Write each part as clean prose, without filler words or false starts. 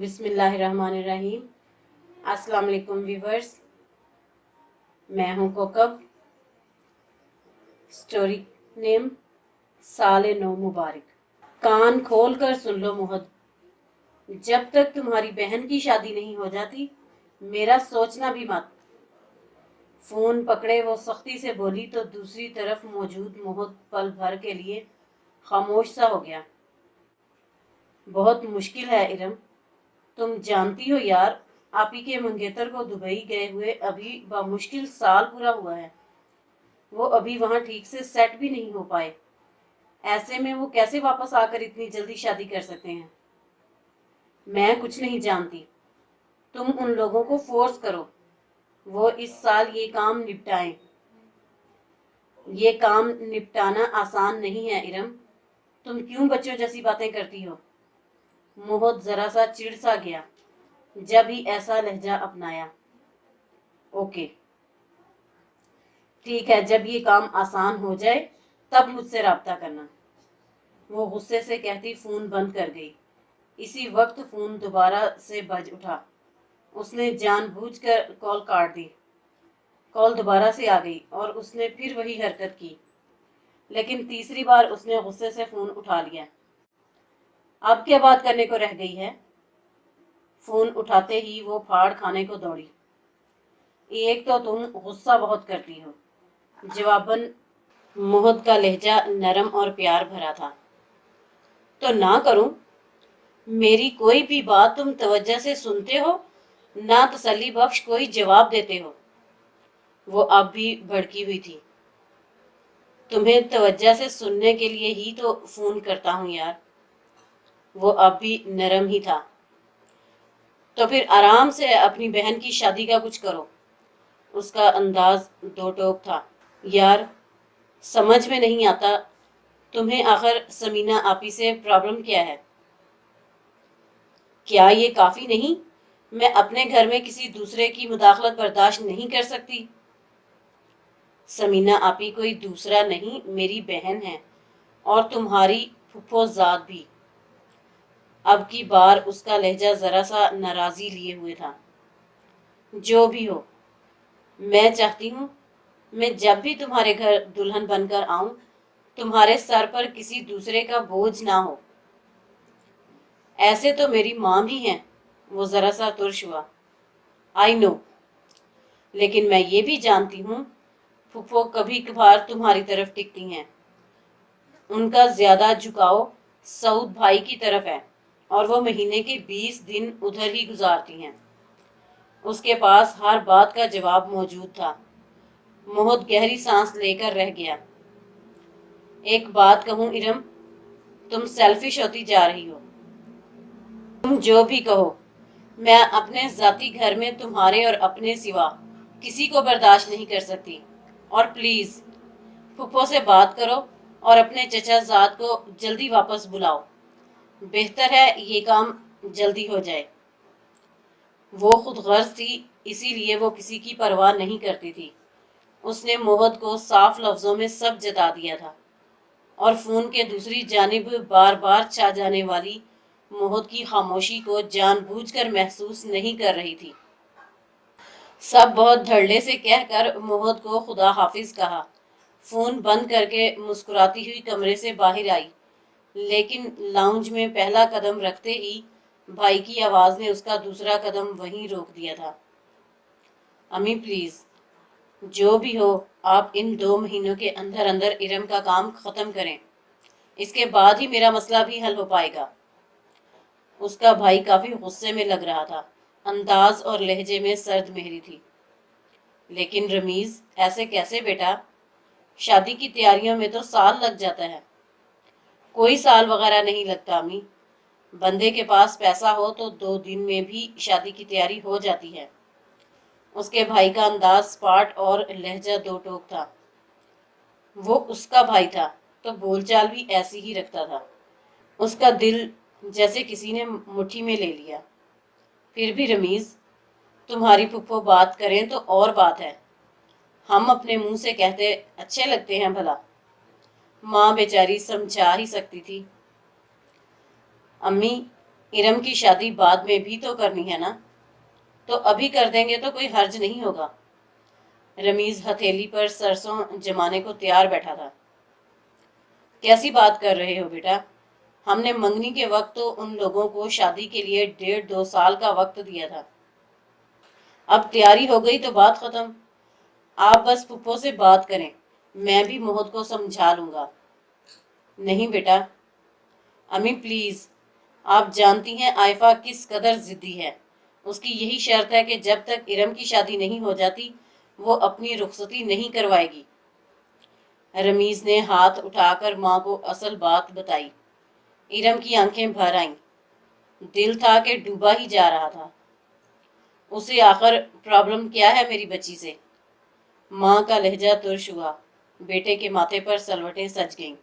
बिस्मिल्लाहिर्रहमानिर्रहीम। अस्सलाम वालेकुम व्यूवर्स, मैं हूं कोकब। स्टोरी नेम साले नो मुबारक। कान खोल कर सुन लो मोहद, जब तक तुम्हारी बहन की शादी नहीं हो जाती मेरा सोचना भी मत। फोन पकड़े वो सख्ती से बोली तो दूसरी तरफ मौजूद मोहद पल भर के लिए खामोश सा हो गया। बहुत मुश्किल है इरम, तुम जानती हो यार, आप ही के मंगेतर को दुबई गए हुए अभी बामुश्किल साल पूरा हुआ है। वो अभी वहां ठीक से सेट भी नहीं हो पाए। ऐसे में वो कैसे वापस आकर इतनी जल्दी शादी कर सकते हैं। मैं कुछ नहीं जानती, तुम उन लोगों को फोर्स करो, वो इस साल ये काम निपटाएं। ये काम निपटाना आसान नहीं है इरम, तुम क्यों बच्चों जैसी बातें करती हो। मोहद जरा सा चिढ़ सा गया जब ही ऐसा लहजा अपनाया। ओके ठीक है, जब ये काम आसान हो जाए तब मुझसे राब्ता करना। वो गुस्से से कहती फोन बंद कर गई। इसी वक्त फोन दोबारा से बज उठा। उसने जानबूझकर कॉल काट दी। कॉल दोबारा से आ गई और उसने फिर वही हरकत की, लेकिन तीसरी बार उसने गुस्से से फोन उठा लिया। अब क्या बात करने को रह गई है। फोन उठाते ही वो फाड़ खाने को दौड़ी। एक तो तुम गुस्सा बहुत करती हो। जवाबन मोहद का लहजा नरम और प्यार भरा था। तो ना करूं, मेरी कोई भी बात तुम तवज्जो से सुनते हो, ना तसल्ली बख्श कोई जवाब देते हो। वो अब भी भड़की हुई थी। तुम्हें तवज्जो से सुनने के लिए ही तो फोन करता हूं यार। वो अब भी नरम ही था। तो फिर आराम से अपनी बहन की शादी का कुछ करो। उसका अंदाज दो टोक था। यार समझ में नहीं आता, तुम्हें आखिर समीना आपी से प्रॉब्लम क्या है। क्या ये काफी नहीं, मैं अपने घर में किसी दूसरे की मुदाखलत बर्दाश्त नहीं कर सकती। समीना आपी कोई दूसरा नहीं, मेरी बहन है और तुम्हारी फुफोजाद भी। अब की बार उसका लहजा जरा सा नाराजी लिए हुए था। जो भी हो, मैं चाहती हूँ मैं जब भी तुम्हारे घर दुल्हन बनकर आऊं तुम्हारे सर पर किसी दूसरे का बोझ ना हो। ऐसे तो मेरी माँ भी हैं। वो जरा सा तुर्श हुआ। आई नो, लेकिन मैं ये भी जानती हूँ फुफो कभी कभार तुम्हारी तरफ टिकती हैं। उनका ज्यादा झुकाव सऊद भाई की तरफ है और वो महीने के 20 दिन उधर ही गुजारती हैं। उसके पास हर बात का जवाब मौजूद था। मोहद गहरी सांस लेकर रह गया। एक बात कहूं इरम, तुम सेल्फिश होती जा रही हो। तुम जो भी कहो, मैं अपने जाती घर में तुम्हारे और अपने सिवा किसी को बर्दाश्त नहीं कर सकती। और प्लीज फुफो से बात करो और अपने चचा जाद को जल्दी वापस बुलाओ। बेहतर है ये काम जल्दी हो जाए। वो खुद गर्ज थी, इसीलिए वो किसी की परवाह नहीं करती थी। उसने मोहद को साफ लफ्जों में सब जता दिया था और फोन के दूसरी जानिब बार बार छा जाने वाली मोहद की खामोशी को जानबूझकर महसूस नहीं कर रही थी। सब बहुत धड़ल्ले से कहकर मोहद को खुदा हाफिज कहा। फोन बंद करके मुस्कुराती हुई कमरे से बाहर आई, लेकिन लाउंज में पहला कदम रखते ही भाई की आवाज ने उसका दूसरा कदम वहीं रोक दिया था। अम्मी प्लीज, जो भी हो, आप इन 2 महीनों के अंदर अंदर इरम का काम खत्म करें। इसके बाद ही मेरा मसला भी हल हो पाएगा। उसका भाई काफी गुस्से में लग रहा था। अंदाज और लहजे में सर्द मेहरी थी। लेकिन रमीज, ऐसे कैसे बेटा, शादी की तैयारियों में तो साल लग जाता है। कोई साल वगैरह नहीं लगता अम्मी, बंदे के पास पैसा हो तो 2 दिन में भी शादी की तैयारी हो जाती है। उसके भाई का अंदाज स्पाट और लहजा दो टोक था। वो उसका भाई था तो बोलचाल भी ऐसी ही रखता था। उसका दिल जैसे किसी ने मुट्ठी में ले लिया। फिर भी रमीज, तुम्हारी फुफ्फो बात करें तो और बात है, हम अपने मुंह से कहते अच्छे लगते हैं भला। माँ बेचारी समझा ही सकती थी। अम्मी, ارم کی شادی بعد میں بھی تو کرنی ہے نا، تو ابھی کر دیں گے تو کوئی حرج نہیں ہوگا۔ رمیز ہتھیلی پر سرسوں جمانے کو تیار بیٹھا تھا۔ کیسی بات کر رہے ہو بیٹا؟ ہم نے منگنی کے وقت تو ان لوگوں کو شادی کے لیے 1.5-2 سال کا وقت دیا تھا۔ اب تیاری ہو گئی تو بات ختم۔ آپ بس پھپھو سے بات کریں، میں بھی موہت کو سمجھا لوں گا۔ نہیں بیٹا، امی پلیز، آپ جانتی ہیں آئفہ کس قدر ضدی ہے۔ اس کی یہی شرط ہے کہ جب تک ارم کی شادی نہیں ہو جاتی وہ اپنی رخصتی نہیں کروائے گی۔ رمیز نے ہاتھ اٹھا کر ماں کو اصل بات بتائی۔ ارم کی آنکھیں بھر آئیں، دل تھا کہ ڈوبا ہی جا رہا تھا۔ اسے آخر پرابلم کیا ہے میری بچی سے؟ ماں کا لہجہ ترش ہوا، بیٹے کے ماتھے پر سلوٹیں سج گئیں۔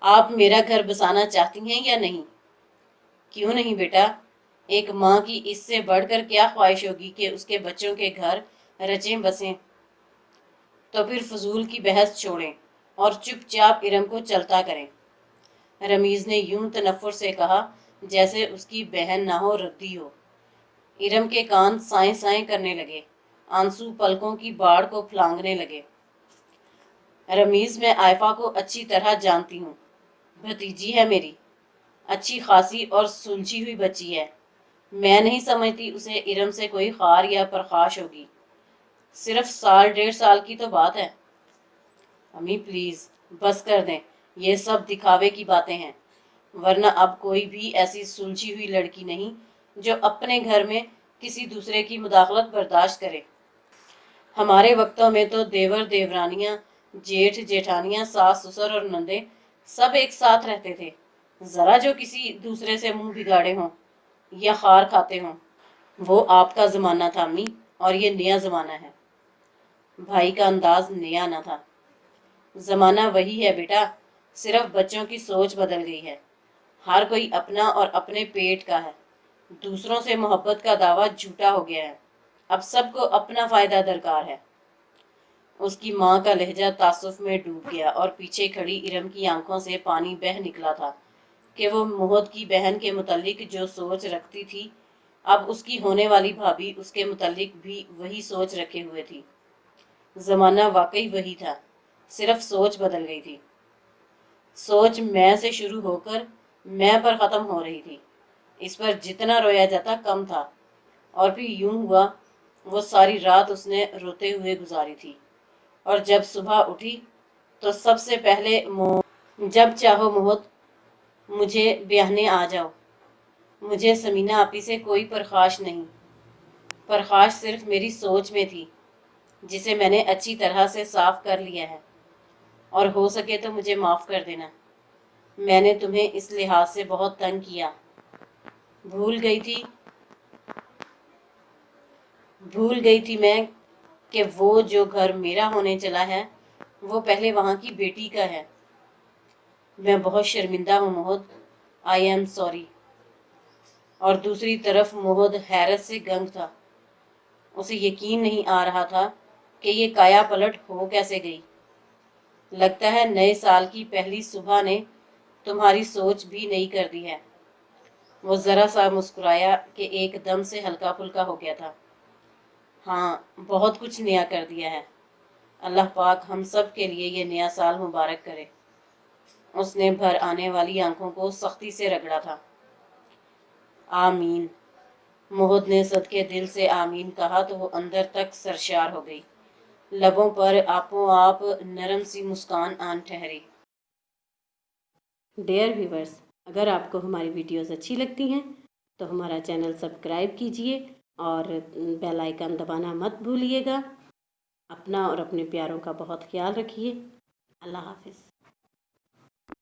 آپ میرا گھر بسانا چاہتی ہیں یا نہیں؟ کیوں نہیں بیٹا؟ ایک ماں کی اس سے بڑھ کر کیا خواہش ہوگی کہ اس کے بچوں کے گھر رچیں بسیں؟ تو پھر فضول کی بحث چھوڑیں اور چپ چاپ ارم کو چلتا کریں۔ رمیز نے یوں تنفر سے کہا جیسے اس کی بہن نہ ہو ردی ہو۔ ارم کے کان سائیں سائیں کرنے لگے، آنسو پلکوں کی باڑ کو پھلانگنے لگے۔ رمیز، میں آئفہ کو اچھی طرح جانتی ہوں، بھتیجی ہے میری، اچھی خاصی اور سلجھی ہوئی بچی ہے۔ میں نہیں سمجھتی اسے ارم سے کوئی خار یا پرخاش ہوگی۔ صرف 1.5 سال کی تو بات ہے۔ امی پلیز بس کر دیں، یہ سب دکھاوے کی باتیں ہیں، ورنہ اب کوئی بھی ایسی سلجھی ہوئی لڑکی نہیں جو اپنے گھر میں کسی دوسرے کی مداخلت برداشت کرے۔ ہمارے وقتوں میں تو دیور دیورانیاں، جیٹھ جیٹھانیاں، ساس سسر اور نندے سب ایک ساتھ رہتے تھے، ذرا جو کسی دوسرے سے منہ بگاڑے ہوں یا خار کھاتے ہوں۔ وہ آپ کا زمانہ تھا امی، اور یہ نیا زمانہ ہے۔ بھائی کا انداز نیا نہ تھا۔ زمانہ وہی ہے بیٹا، صرف بچوں کی سوچ بدل گئی ہے۔ ہر کوئی اپنا اور اپنے پیٹ کا ہے، دوسروں سے محبت کا دعویٰ جھوٹا ہو گیا ہے۔ اب سب کو اپنا فائدہ درکار ہے۔ اس کی ماں کا لہجہ تعصف میں ڈوب گیا اور پیچھے کھڑی ارم کی آنکھوں سے پانی بہہ نکلا تھا کہ وہ موہت کی بہن کے متعلق جو سوچ رکھتی تھی، اب اس کی ہونے والی بھابھی اس کے متعلق بھی وہی سوچ رکھے ہوئے تھی۔ زمانہ واقعی وہی تھا، صرف سوچ بدل گئی تھی۔ سوچ میں سے شروع ہو کر میں پر ختم ہو رہی تھی۔ اس پر جتنا رویا جاتا کم تھا، اور پھر یوں ہوا وہ ساری رات اس نے روتے ہوئے گزاری تھی، اور جب صبح اٹھی تو سب سے پہلے جب چاہو موہت مجھے بیاہنے آ جاؤ۔ مجھے سمینہ آپی سے کوئی پرخاش نہیں، پرخاش صرف میری سوچ میں تھی، جسے میں نے اچھی طرح سے صاف کر لیا ہے، اور ہو سکے تو مجھے معاف کر دینا۔ میں نے تمہیں اس لحاظ سے بہت تنگ کیا۔ بھول گئی تھی میں کہ وہ جو گھر میرا ہونے چلا ہے وہ پہلے وہاں کی بیٹی کا ہے۔ میں بہت شرمندہ ہوں موہت، آئی ایم سوری۔ اور دوسری طرف موہت حیرت سے گنگ تھا۔ اسے یقین نہیں آ رہا تھا کہ یہ کایا پلٹ ہو کیسے گئی۔ لگتا ہے نئے سال کی پہلی صبح نے تمہاری سوچ بھی نئی کر دی ہے۔ وہ ذرا سا مسکرایا کہ ایک دم سے ہلکا پھلکا ہو گیا تھا۔ ہاں، بہت کچھ نیا کر دیا ہے۔ اللہ پاک ہم سب کے لیے یہ نیا سال مبارک کرے۔ اس نے بھر آنے والی آنکھوں کو سختی سے رگڑا تھا۔ آمین۔ موہت نے صدقے دل سے آمین کہا تو وہ اندر تک سرشار ہو گئی، لبوں پر آپوں آپ نرم سی مسکان آن ٹھہری۔ ڈیئر ویورز، اگر آپ کو ہماری ویڈیوز اچھی لگتی ہیں تو ہمارا چینل سبسکرائب کیجئے اور بیل آئیکن دبانا مت بھولیے گا۔ اپنا اور اپنے پیاروں کا بہت خیال رکھیے۔ اللہ حافظ۔